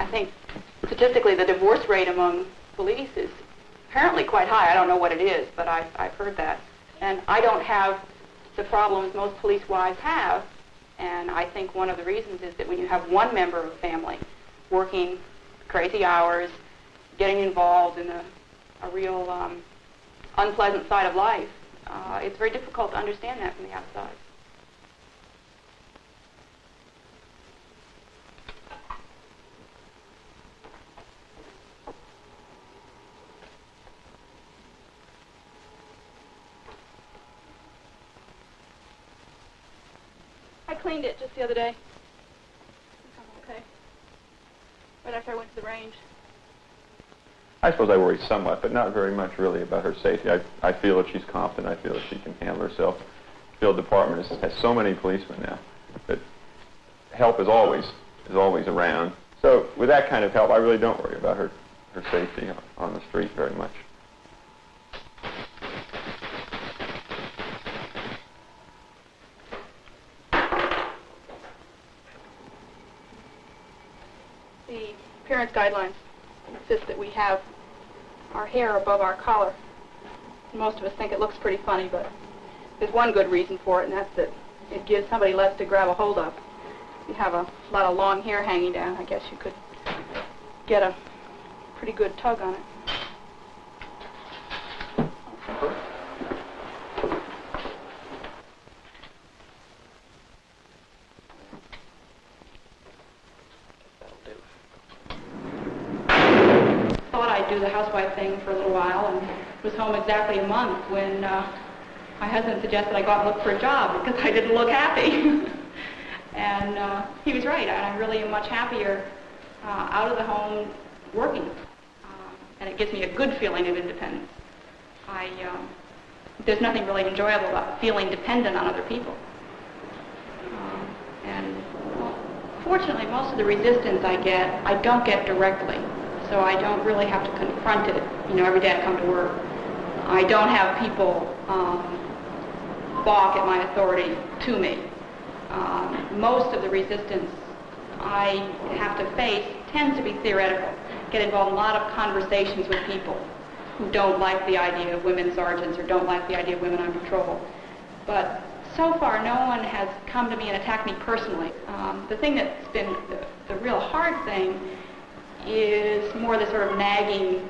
think statistically the divorce rate among police is apparently quite high. I don't know what it is, but I've heard that. And I don't have the problems most police wives have, and I think one of the reasons is that when you have one member of a family working crazy hours, getting involved in a real unpleasant side of life, it's very difficult to understand that from the outside. I cleaned it just the other day. I think I'm okay. Right after I went to the range. I suppose I worry somewhat, but not very much really about her safety. I feel that she's competent. I feel that she can handle herself. The field department has so many policemen now that help is always around. So with that kind of help, I really don't worry about her safety on the street very much. The appearance guidelines insist that we have our hair above our collar. Most of us think it looks pretty funny, but there's one good reason for it, and that's that it gives somebody less to grab a hold of. If you have a lot of long hair hanging down, I guess you could get a pretty good tug on it. Do the housewife thing for a little while and was home exactly a month when my husband suggested I go out and look for a job because I didn't look happy. And he was right. I'm really much happier out of the home working. And it gives me a good feeling of independence. There's nothing really enjoyable about feeling dependent on other people. Fortunately, most of the resistance I get, I don't get directly. So I don't really have to confront it, every day I come to work. I don't have people balk at my authority to me. Most of the resistance I have to face tends to be theoretical. Get involved in a lot of conversations with people who don't like the idea of women sergeants or don't like the idea of women on patrol. But so far, no one has come to me and attacked me personally. The thing that's been the real hard thing is more the sort of nagging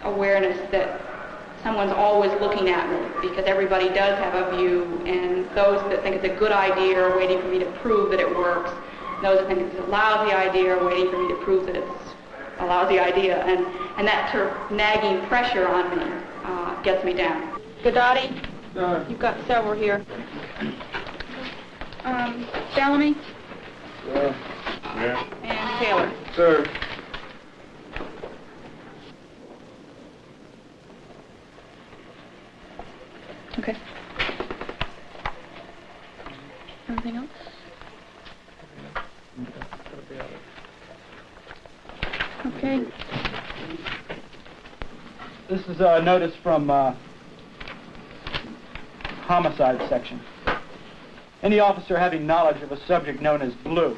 awareness that someone's always looking at me because everybody does have a view, and those that think it's a good idea are waiting for me to prove that it works. Those that think it's a lousy idea are waiting for me to prove that it's a lousy idea, and that sort of nagging pressure on me gets me down. Gadati, you've got several here. Bellamy? Yeah. And Taylor. Sir. Okay. Anything else? Okay. This is a notice from homicide section. Any officer having knowledge of a subject known as Blue.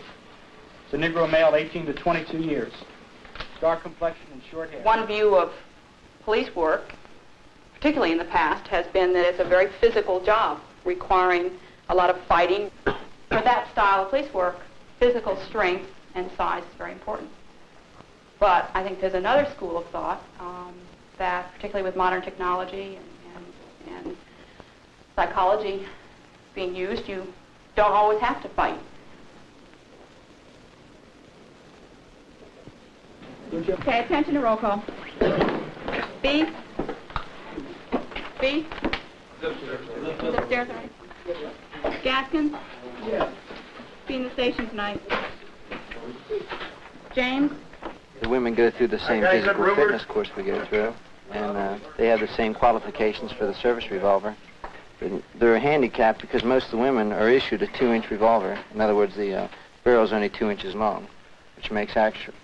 It's a Negro male, 18 to 22 years. Dark complexion and short hair. One view of police work, particularly in the past, has been that it's a very physical job, requiring a lot of fighting. For that style of police work, physical strength and size is very important. But I think there's another school of thought that, particularly with modern technology and psychology being used, you don't always have to fight. Okay, attention to roll call. B? B? Is upstairs already? Gaskins? Yes. Be in the station tonight. James? The women go through the same physical fitness course we go through, and they have the same qualifications for the service revolver. They're handicapped because most of the women are issued a 2-inch revolver. In other words, the barrel is only 2 inches long, which makes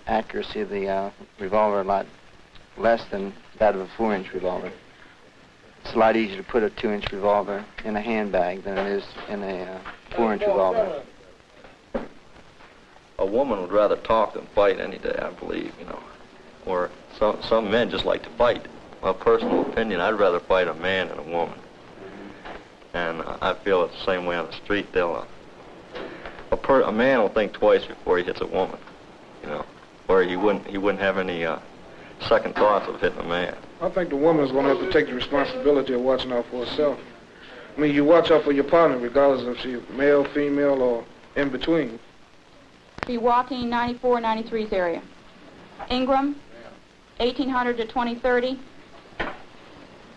accuracy of the revolver a lot less than that of a 4-inch revolver. It's a lot easier to put a 2-inch revolver in a handbag than it is in a 4-inch revolver. a woman would rather talk than fight any day, I believe, you know. Or some men just like to fight. My personal opinion, I'd rather fight a man than a woman. And I feel it's the same way on the street. A man will think twice before he hits a woman, you know, or he wouldn't have any second thoughts of hitting a man. I think the woman's going to have to take the responsibility of watching out for herself. I mean, you watch out for your partner regardless if she's male, female, or in between. Be walking 94, 93's area. Ingram, 1800 to 2030.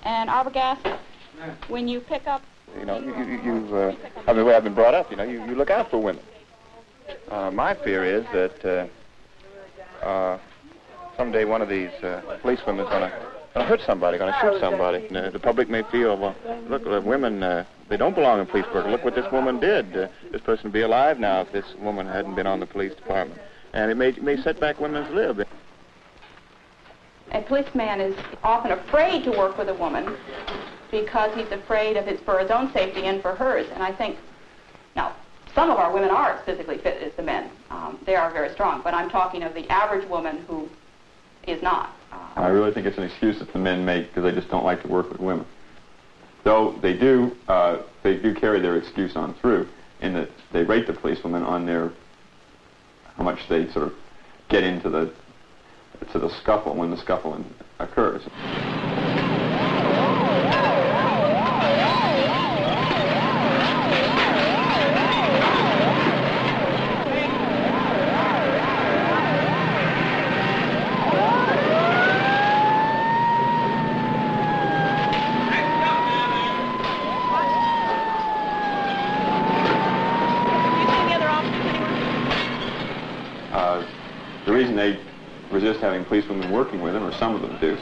And Arbogast, when you pick up... You know, I mean, the way I've been brought up, you know, you look out for women. My fear is that someday one of these policewomen is going to hurt somebody, going to shoot somebody. And, the public may feel, well, look, women, they don't belong in police work. Look what this woman did. This person would be alive now if this woman hadn't been on the police department. And it may set back women's lives. A policeman is often afraid to work with a woman because he's afraid for his own safety and for hers. And I think, now, some of our women are as physically fit as the men. They are very strong. But I'm talking of the average woman who is not. I really think it's an excuse that the men make because they just don't like to work with women. Though they do carry their excuse on through in that they rate the policewomen on how much they sort of get into the scuffle when the scuffle occurs. The reason they resist having policewomen working with them, or some of them do,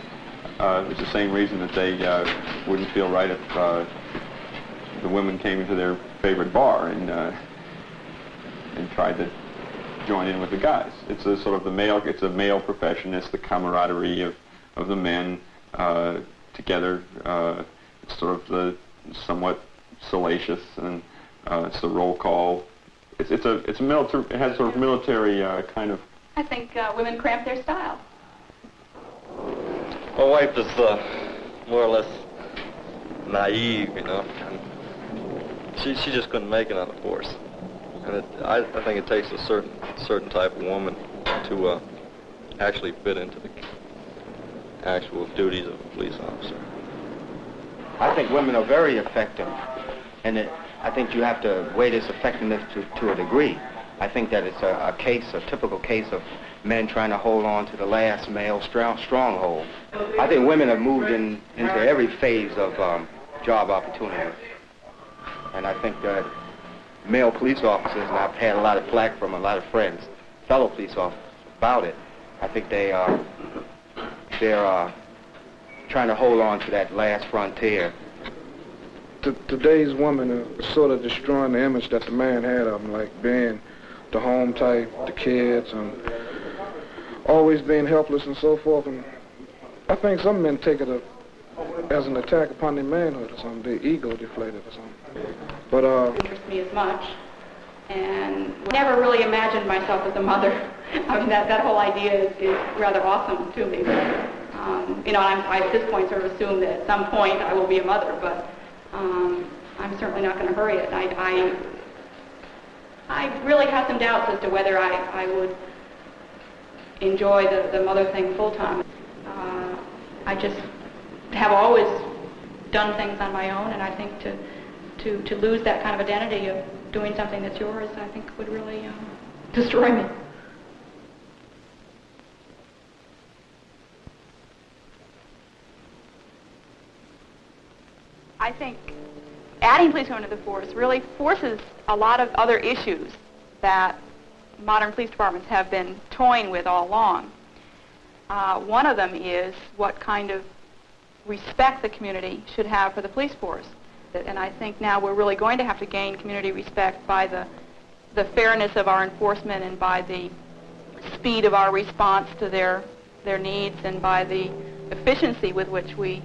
is the same reason that they wouldn't feel right if the women came into their favorite bar and tried to join in with the guys. It's a sort of it's a male profession. It's the camaraderie of the men together. It's sort of the somewhat salacious, and it's the roll call. It's a military. It has sort of military kind of. I think women cramp their style. My wife is more or less naive, you know. She just couldn't make it on the force. And I think it takes a certain type of woman to actually fit into the actual duties of a police officer. I think women are very effective, and I think you have to weigh this effectiveness to a degree. I think that it's a typical case of men trying to hold on to the last male stronghold. I think women have moved into every phase of job opportunity. And I think that male police officers, and I've had a lot of flack from a lot of friends, fellow police officers, about it. I think they're trying to hold on to that last frontier. Today's women are sort of destroying the image that the man had of them, like being the home type, the kids, and always being helpless and so forth. And I think some men take it as an attack upon their manhood or something, their ego deflated or something. But interests me as much, and never really imagined myself as a mother. I mean, that whole idea is rather awesome to me. You know, I at this point sort of assume that at some point I will be a mother, but I'm certainly not going to hurry it. I really have some doubts as to whether I would enjoy the mother thing full time. I just have always done things on my own, and I think to lose that kind of identity of doing something that's yours, I think would really destroy me. I think adding policewomen to the force really forces a lot of other issues that modern police departments have been toying with all along. One of them is what kind of respect the community should have for the police force. And I think now we're really going to have to gain community respect by the fairness of our enforcement and by the speed of our response to their needs and by the efficiency with which we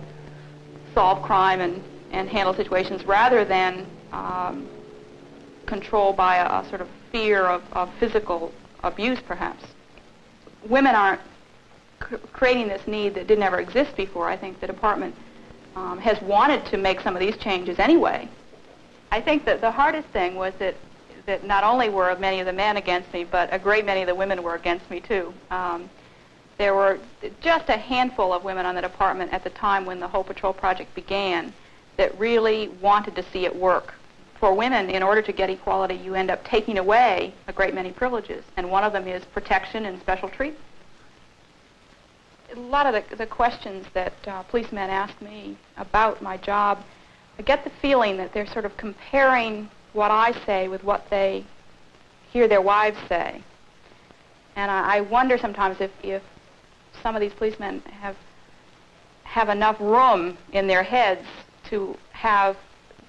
solve crime and handle situations rather than controlled by a sort of fear of physical abuse, perhaps. Women aren't creating this need that didn't ever exist before. I think the department has wanted to make some of these changes anyway. I think that the hardest thing was that not only were many of the men against me, but a great many of the women were against me too. There were just a handful of women on the department at the time when the whole patrol project began that really wanted to see it work. For women, in order to get equality, you end up taking away a great many privileges, and one of them is protection and special treatment. A lot of the questions that policemen ask me about my job, I get the feeling that they're sort of comparing what I say with what they hear their wives say. And I wonder sometimes if some of these policemen have enough room in their heads to have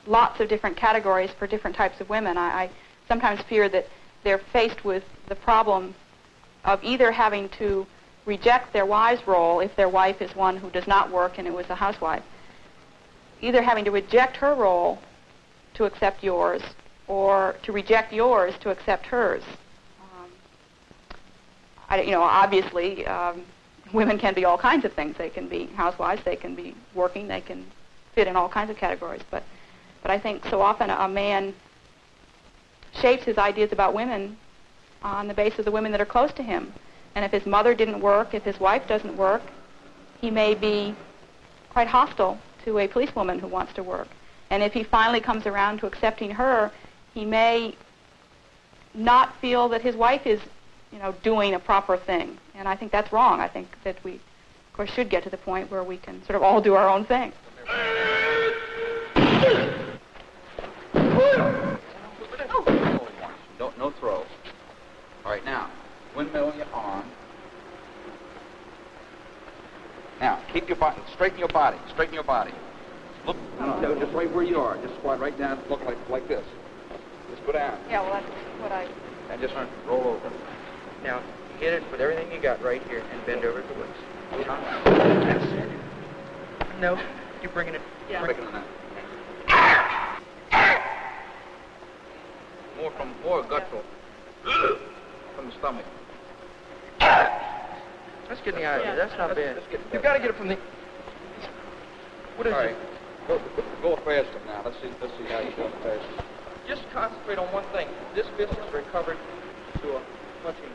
lots of different categories for different types of women. I sometimes fear that they're faced with the problem of either having to reject their wife's role if their wife is one who does not work and it was a housewife, either having to reject her role to accept yours or to reject yours to accept hers. Obviously, women can be all kinds of things. They can be housewives, they can be working, they can fit in all kinds of categories. But I think so often a man shapes his ideas about women on the basis of the women that are close to him. And if his mother didn't work, if his wife doesn't work, he may be quite hostile to a policewoman who wants to work. And if he finally comes around to accepting her, he may not feel that his wife is, doing a proper thing. And I think that's wrong. I think that we, of course, should get to the point where we can sort of all do our own thing. No throw. All right, now, windmill your arm. Now, keep your body, straighten your body, Look, no, just right where you are. Just squat right down, look like this. Just go down. Yeah, well, that's what I... And just roll over. Now, hit it with everything you got right here and bend over at the waist. Yes. No, you're bringing it. Yeah. Breaking it out. More guttural. From the stomach. Let's get the idea. That's not bad. You've got to get it from the... What is All it? right. Go faster now. Let's see how you do it faster. Just concentrate on one thing. This fist is recovered to a punching